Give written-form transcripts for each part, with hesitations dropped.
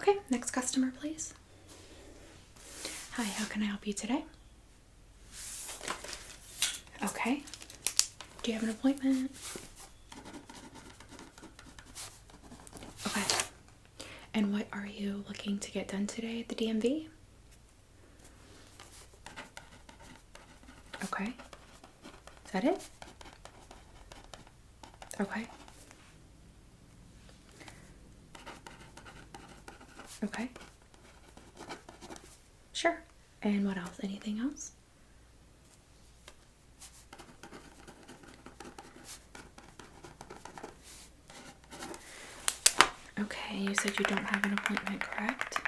Okay, next customer, please. Hi, how can I help you today? Okay. Do you have an appointment? Okay. And what are you looking to get done today at the DMV? Okay. Is that it? Okay. Okay. Sure. And what else? Anything else? Okay, you said you don't have an appointment, correct?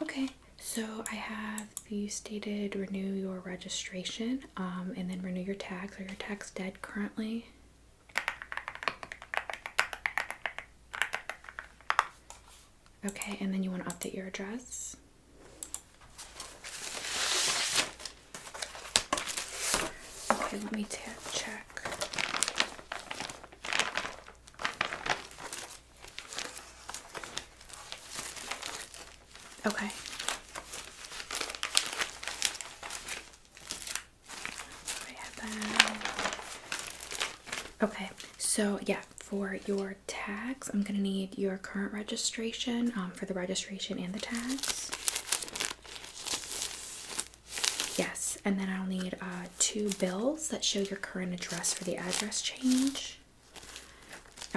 Okay, so I have you stated renew your registration, and then renew your tags. Are your tags dead currently? Okay, and then you want to update your address? Okay, let me check. Okay. Okay, so yeah, for your tags, I'm gonna need your current registration, for the registration and the tags. Yes, and then I'll need 2 bills that show your current address for the address change.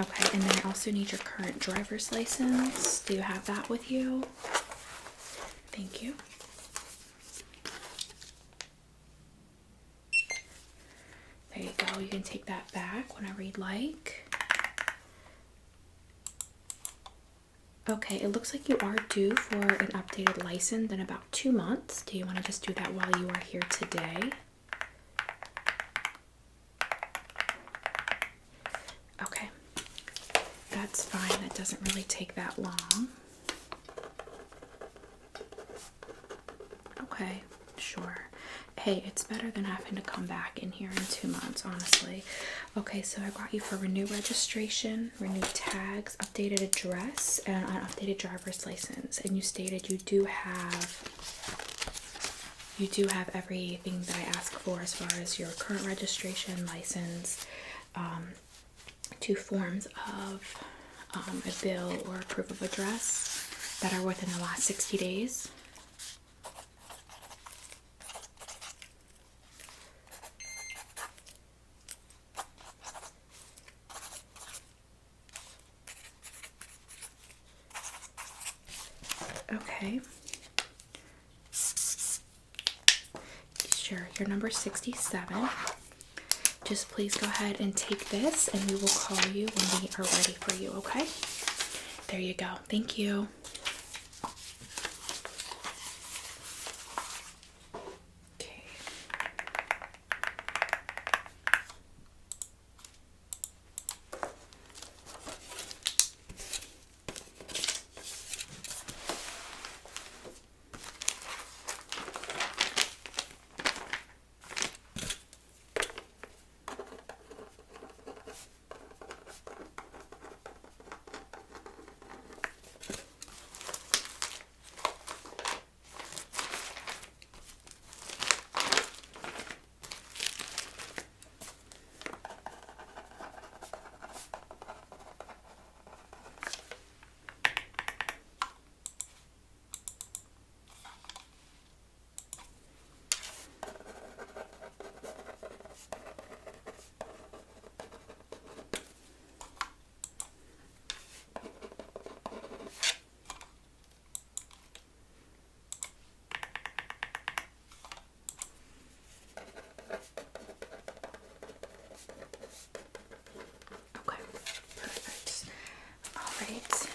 Okay, and then I also need your current driver's license. Do you have that with you? Thank you. There you go. You can take that back whenever you'd like. Okay, it looks like you are due for an updated license in about 2 months. Do you want to just do that while you are here today? Okay, that's fine. That doesn't really take that long. Okay, sure. Hey, it's better than having to come back in here in 2 months, honestly. Okay, so I got you for renew registration, renew tags, updated address, and an updated driver's license. And you stated you do have everything that I asked for as far as your current registration, license, 2 forms of a bill or a proof of address that are within the last 60 days. Okay. Sure, your number 67. Just please go ahead and take this and we will call you when we are ready for you, okay? There you go. Thank you. Okay.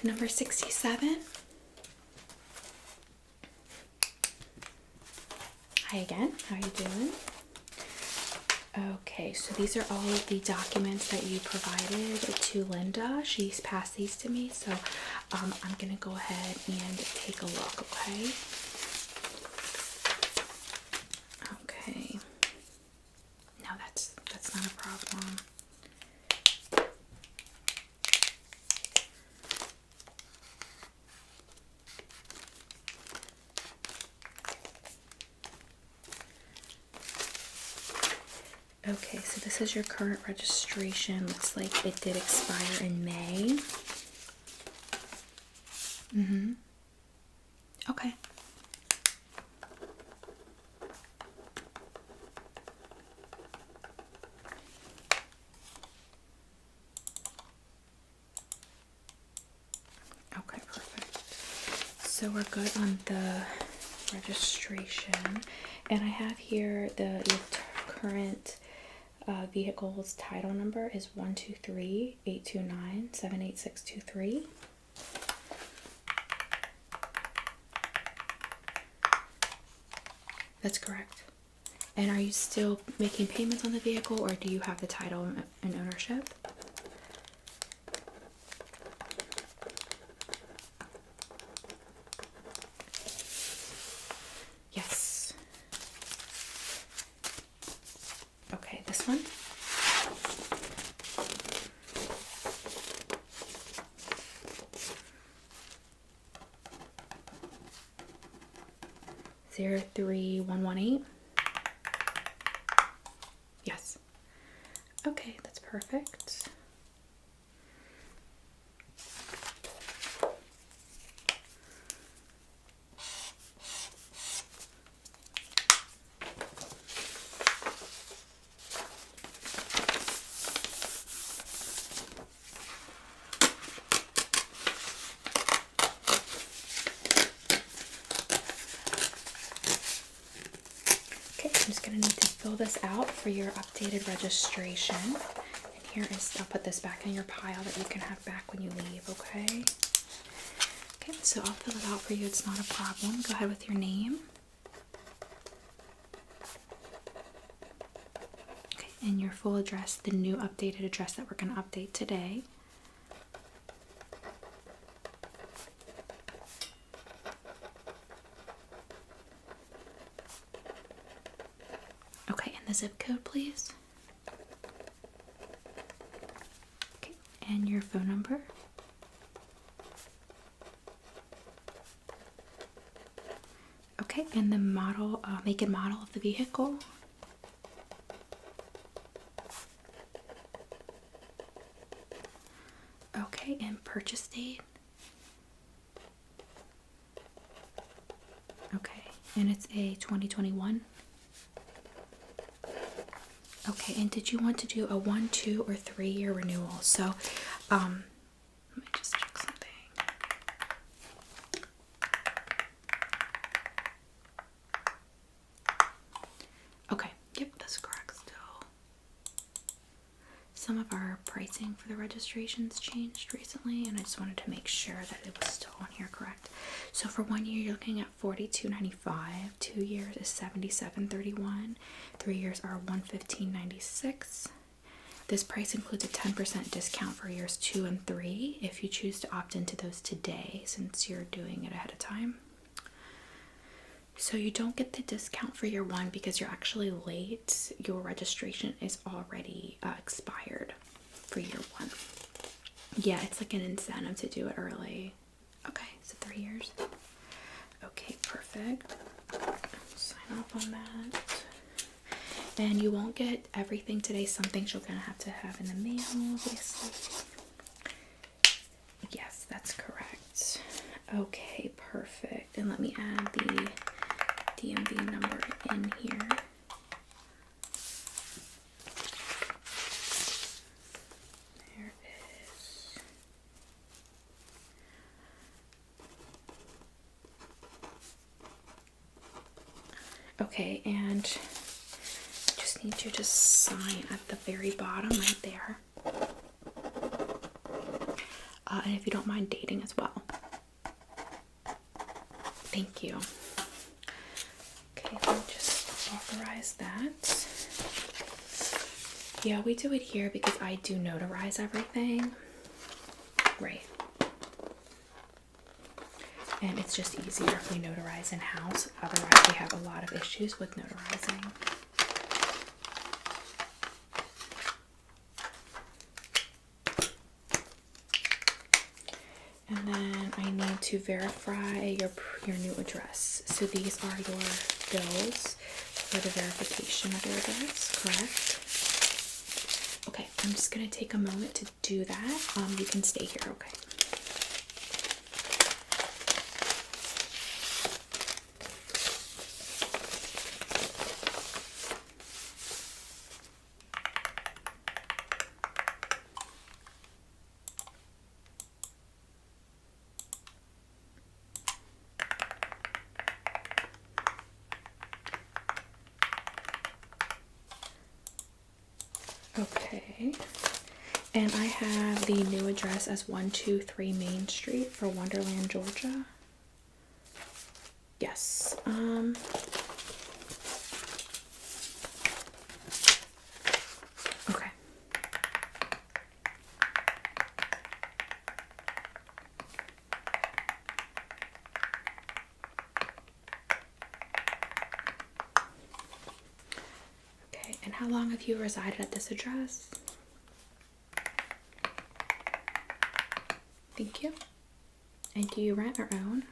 Number 67. Hi again, how are you doing? Okay, so these are all of the documents that you provided to Linda. She's passed these to me, so I'm gonna go ahead and take a look, okay? Okay. No, that's not a problem. Okay, so this is your current registration. Looks like it did expire in May. Mm-hmm. Okay. Okay, perfect. So we're good on the registration. And I have here your current vehicle's title number is 123-829-78623. That's correct. And are you still making payments on the vehicle, or do you have the title and ownership? Yes. Okay, this one. Zero 3118. Yes. Okay, that's perfect. Okay, I'm just gonna need to fill this out for your updated registration. And here is, I'll put this back in your pile that you can have back when you leave, okay? Okay, so I'll fill it out for you, it's not a problem. Go ahead with your name. Okay, and your full address, the new updated address that we're gonna update today. Okay, and the zip code, please. Okay, and your phone number. Okay, and the model, make and model of the vehicle. Okay, and purchase date. Okay, and it's a 2021. Okay, and did you want to do a 1, 2, or 3-year renewal? So, let me just check something. Okay, yep, that's correct still. Some of our pricing for the registrations changed recently, and I just wanted to make sure that it was still on here correct. So for 1 year, you're looking at $42.95. 2 years is $77.31. 3 years are $115.96. This price includes a 10% discount for years 2 and 3 if you choose to opt into those today, since you're doing it ahead of time. So you don't get the discount for year 1 because you're actually late. Your registration is already expired for year 1. Yeah, it's like an incentive to do it early. Okay, so 3 years. Okay, perfect. Sign off on that. And you won't get everything today. Some things you're gonna have to have in the mail, obviously. Yes, that's correct. Okay, perfect. And let me add the DMV number in here. There it is. Okay, and just need you to sign at the very bottom right there. And if you don't mind dating as well. Thank you. Okay, let me just authorize that. Yeah, we do it here because I do notarize everything. Right. And it's just easier if we notarize in-house. Otherwise, we have a lot of issues with notarizing. And then I need to verify your new address. So these are your bills for the verification of your address, correct? Okay, I'm just gonna take a moment to do that. You can stay here, okay? Okay, and I have the new address as 123 Main Street for Wonderland, Georgia. Yes. Okay. Okay, and how long have you resided at this address? Thank you. And do you rent or own?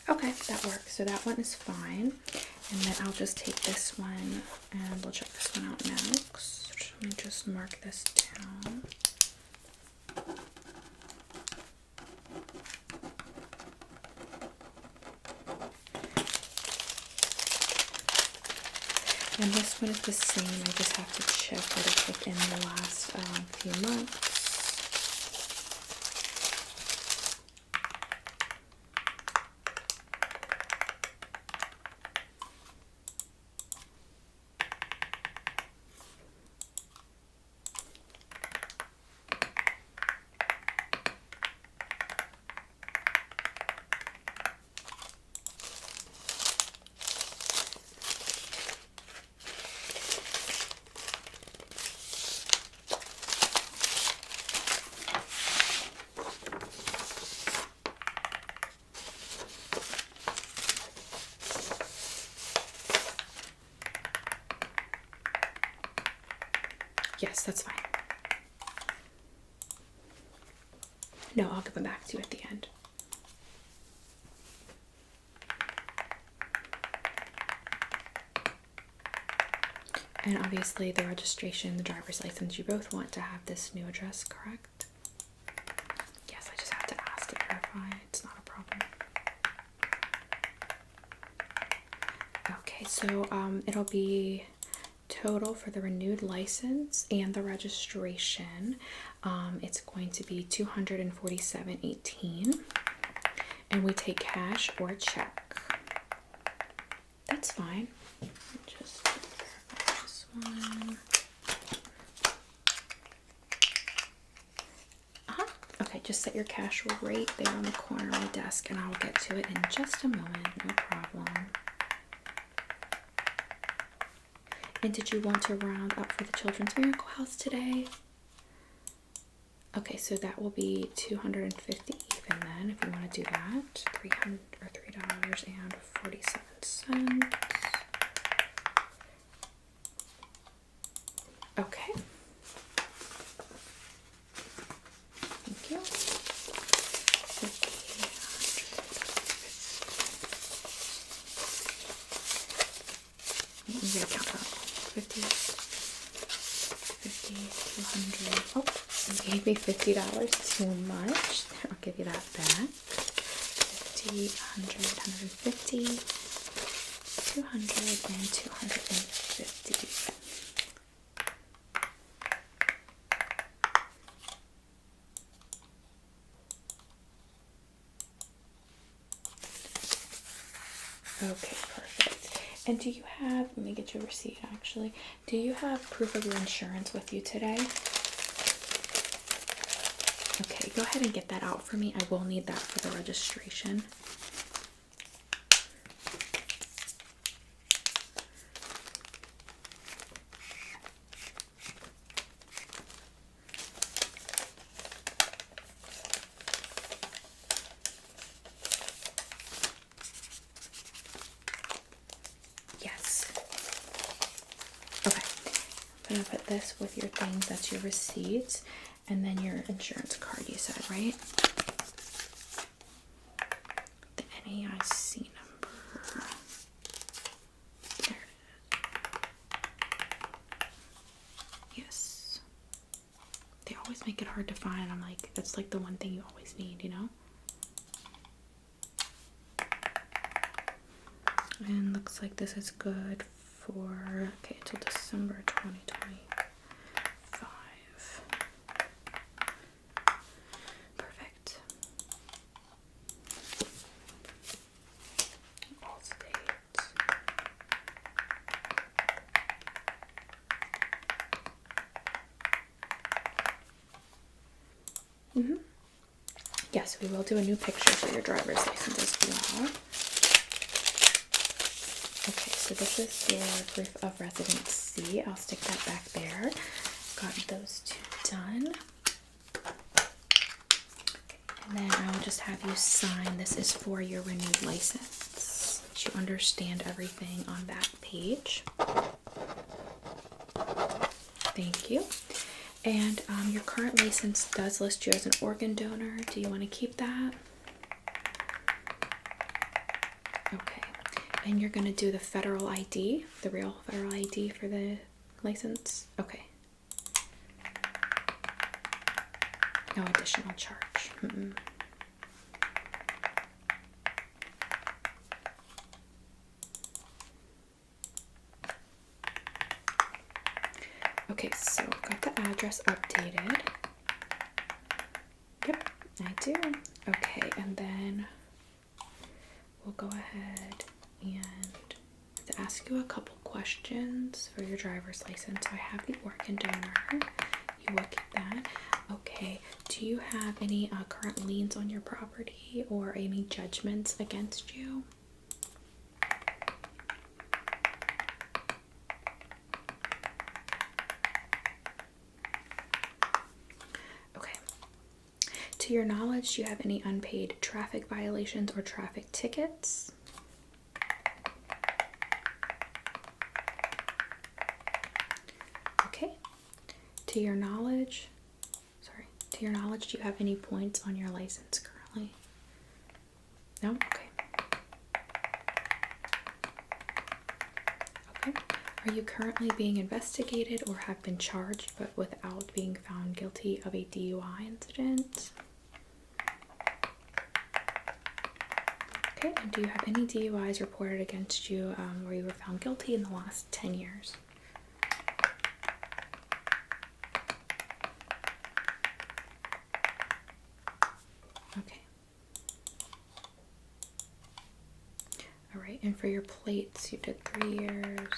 Okay, that works. So that one is fine. And then I'll just take this one and we'll check this one out next. Let me just mark this down. And this one is the same. I just have to check that it's within the last few months. Yes, that's fine. No, I'll give them back to you at the end. And obviously the registration, the driver's license, you both want to have this new address, correct? Yes, I just have to ask to verify. It's not a problem. Okay, so it'll be total for the renewed license and the registration. It's going to be $247.18, and we take cash or check. That's fine. Just verify this one. Okay, just set your cash right there on the corner of my desk, and I'll get to it in just a moment. No problem. And did you want to round up for the Children's Miracle House today? Okay, so that will be $250 even then, if you want to do that. $3.47. Okay. Thank you. I'm gonna count up. 50, 200. Oh, you gave me $50 too much. I'll give you that back. 50, 100, 150, 200, and 250. Okay, perfect. And do you have, let me get your receipt actually. Do you have proof of your insurance with you today? Okay, go ahead and get that out for me. I will need that for the registration. Yes. Okay. I'm gonna put this with your things. That's your receipts, and then your insurance card. You said, right? The NAIC number. There it is. Yes. They always make it hard to find. I'm like, that's like the one thing you always need, you know? And looks like this is good for, okay, till December 2025. Perfect. All states. Yes, we will do a new picture for your driver's license as well. Okay, so this is your proof of residency. I'll stick that back there. Got those two done. And then I will just have you sign. This is for your renewed license. You understand everything on that page. Thank you. And your current license does list you as an organ donor. Do you want to keep that? Okay. And you're going to do the federal ID, the real federal ID for the license? Okay. No additional charge. Okay, so got the address updated. Yep, I do. Okay, and then we'll go ahead and to ask you a couple questions for your driver's license. So I have the organ donor. You will get that. Okay, do you have any current liens on your property or any judgments against you? Okay. To your knowledge, do you have any unpaid traffic violations or traffic tickets? Okay. To your knowledge, do you have any points on your license currently? No? Okay. Okay. Are you currently being investigated or have been charged but without being found guilty of a DUI incident? Okay. And do you have any DUIs reported against you where you were found guilty in the last 10 years? Okay. All right, and for your plates, you did 3 years.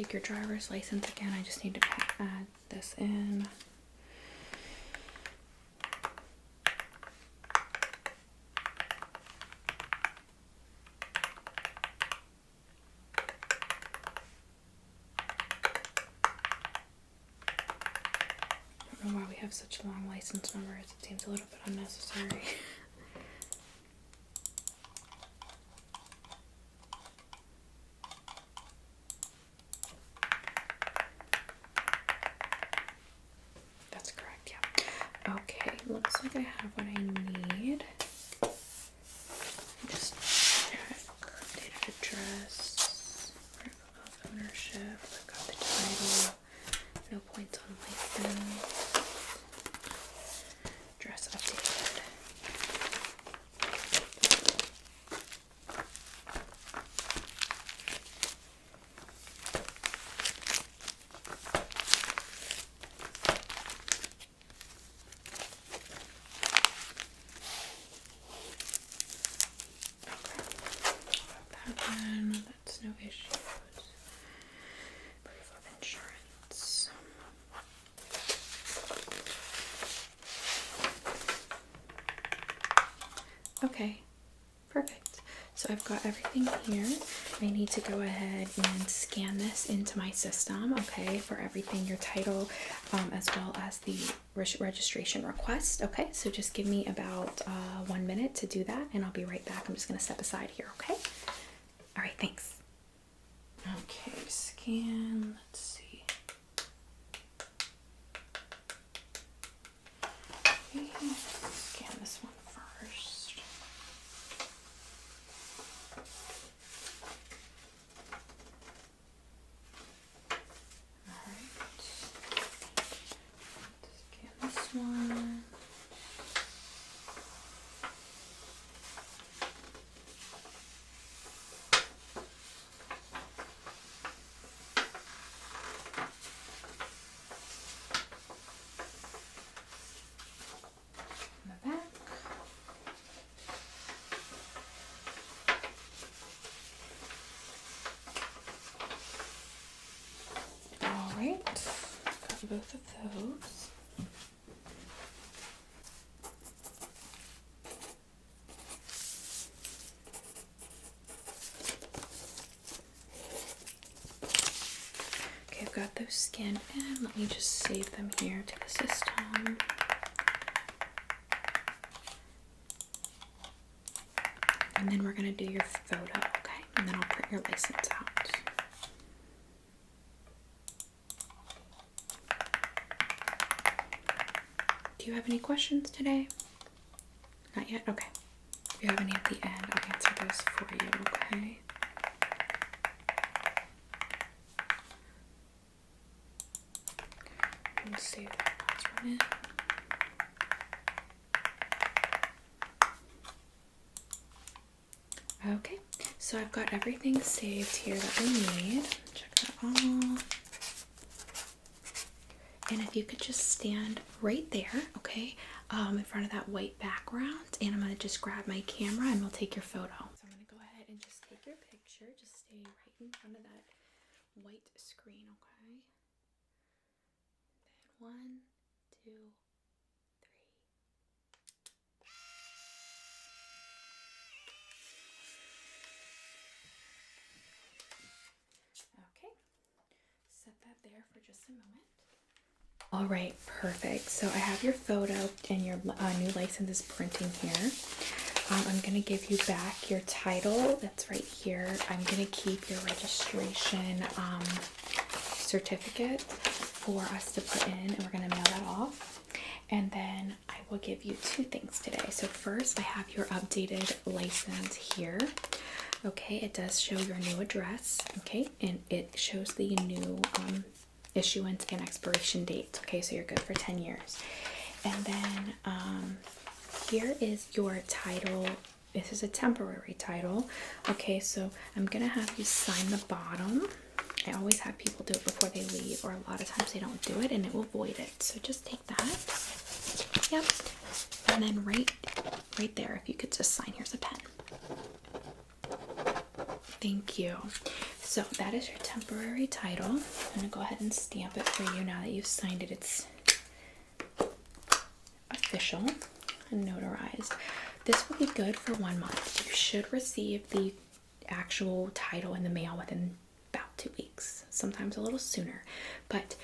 take your driver's license again. I just need to add this in. I don't know why we have such long license numbers. It seems a little bit unnecessary. That's correct, yeah. Okay, looks like I have what I need. Just check updated address, proof of ownership, I've got the title, no points on license. Dress updated. Okay. That one, that's no issues. Proof of insurance. Okay, perfect. So I've got everything here. I need to go ahead and scan this into my system, okay, for everything, your title, as well as the registration request, okay? So just give me about 1 minute to do that, and I'll be right back. I'm just gonna step aside here, okay? All right, thanks. Okay, scan, let's see. Okay, scan this one first. Alright. Scan this one. The back. All right, got both of those. Okay, I've got those scanned in. Let me just save them here to the system. And then we're gonna do your photo, okay? And then I'll print your license out. Do you have any questions today? Not yet? Okay. If you have any at the end, I'll answer those for you, okay? Let's save that password in. Okay, so I've got everything saved here that we need. Check that off. And if you could just stand right there, okay, in front of that white background, and I'm going to just grab my camera and we'll take your photo. So I'm going to go ahead and just take your picture. Just stay right in front of that white screen, okay? Then 1, 2, 3. Okay, set that there for just a moment. All right, perfect. So I have your photo and your new license is printing here. I'm gonna give you back your title that's right here. I'm gonna keep your registration certificate for us to put in, and we're gonna mail that off. And then I will give you 2 things today. So first, I have your updated license here. Okay, it does show your new address, okay, and it shows the new issuance and expiration dates, okay, so you're good for 10 years. And then here is your title. This is a temporary title, okay, so I'm gonna have you sign the bottom. I always have people do it before they leave, or a lot of times they don't do it and it will void it, so just take that. Yep. And then right there, if you could just sign. Here's a pen. Thank you. So that is your temporary title. I'm going to go ahead and stamp it for you now that you've signed it. It's official and notarized. This will be good for 1 month. You should receive the actual title in the mail within about 2 weeks, sometimes a little sooner. But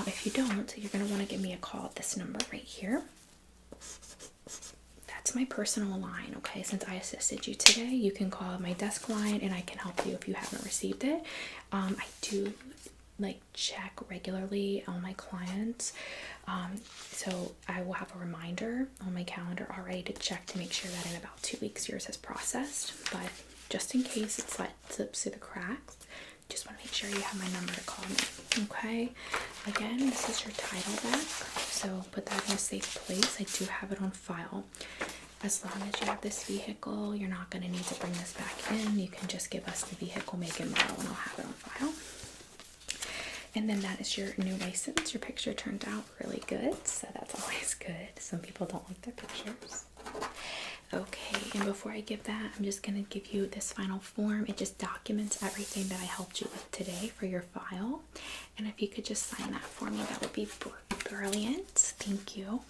if you don't, you're going to want to give me a call at this number right here. That's my personal line, okay? Since I assisted you today, you can call my desk line and I can help you if you haven't received it. I do check regularly on my clients, so I will have a reminder on my calendar already to check to make sure that in about 2 weeks yours has processed. But just in case it slips through the cracks, just want to make sure you have my number to call me. Okay, again, this is your title back, so put that in a safe place. I do have it on file. As long as you have this vehicle, you're not going to need to bring this back in. You can just give us the vehicle make and model and I'll have it on file. And then that is your new license. Your picture turned out really good, so that's always good. Some people don't like their pictures. Okay, and before I give that, I'm just going to give you this final form. It just documents everything that I helped you with today for your file. And if you could just sign that for me, that would be brilliant. Thank you.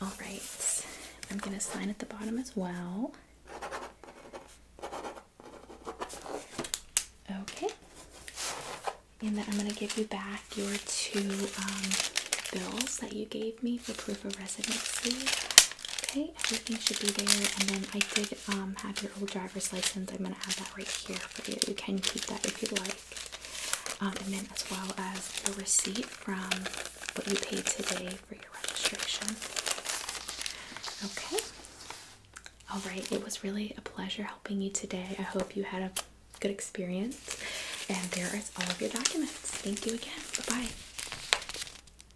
All right, I'm going to sign at the bottom as well. Okay, and then I'm going to give you back your 2 bills that you gave me for proof of residency. Okay, everything should be there. And then I did have your old driver's license. I'm going to add that right here for you. You can keep that if you'd like. And then as well as the receipt from what you paid today for your registration. Okay. All right, it was really a pleasure helping you today. I hope you had a good experience. And there is all of your documents. Thank you again. Bye-bye.